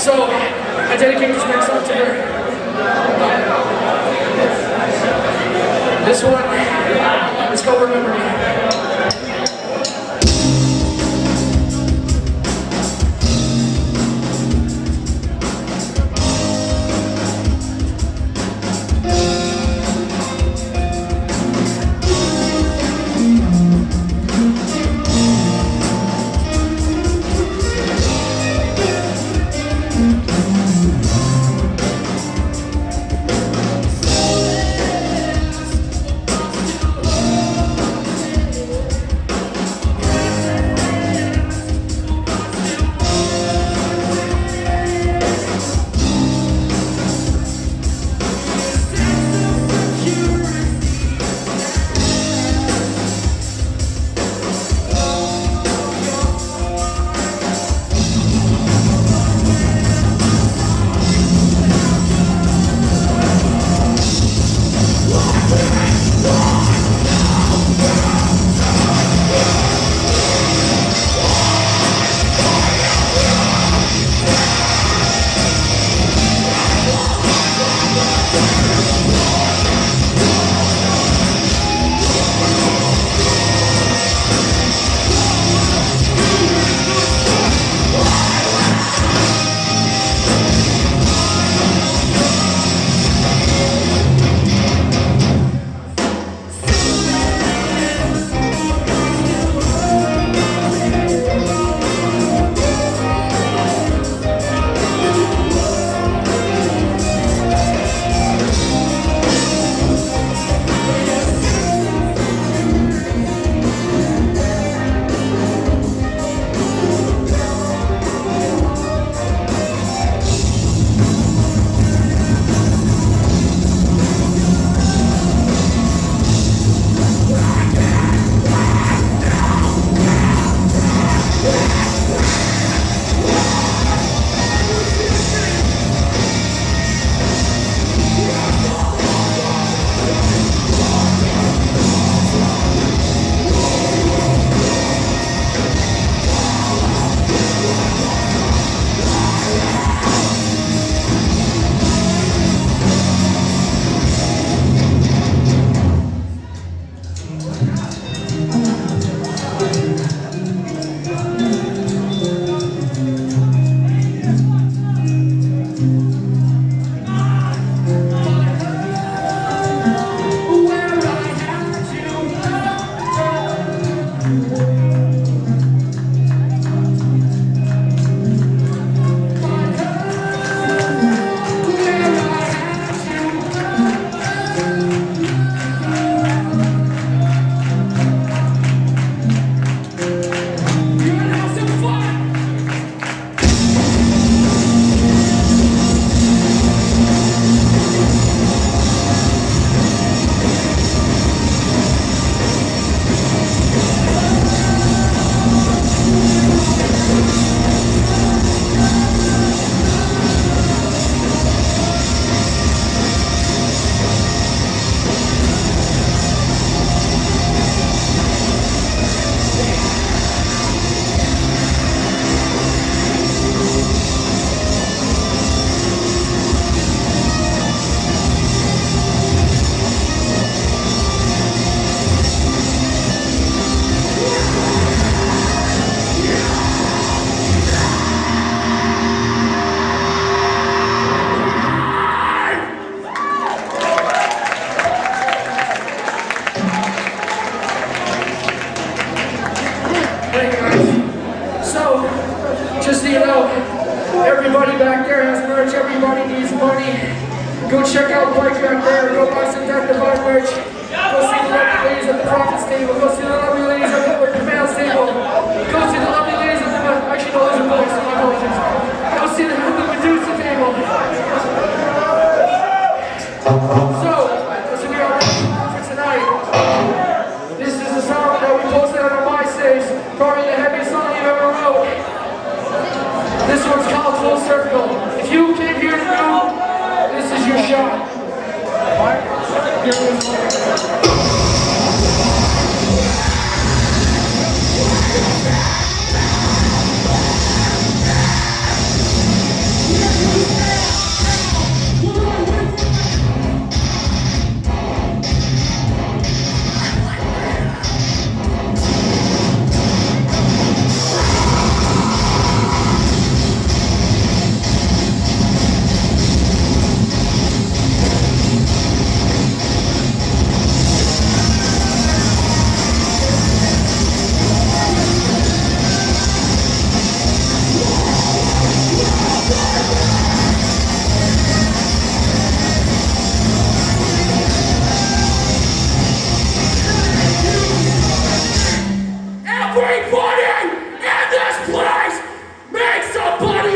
So, I dedicate this next song to her. This one, let's go Remember Me. Everybody back there has merch. Everybody needs money. Go check out Blake back there. Go buy some Death Divine merch. Go see the lovely ladies at the Prophets table. Go see the lovely ladies at the Command's table. Go see the lovely ladies at the... Actually, no, those are boys. So my apologies. Go see the Medusa table. So we are ready for tonight. This is a song that we posted on our MySpace. Probably the heaviest song you've ever wrote. This one's called Full Circle. If you came here to know, this is your shot. Everybody in this place, make somebody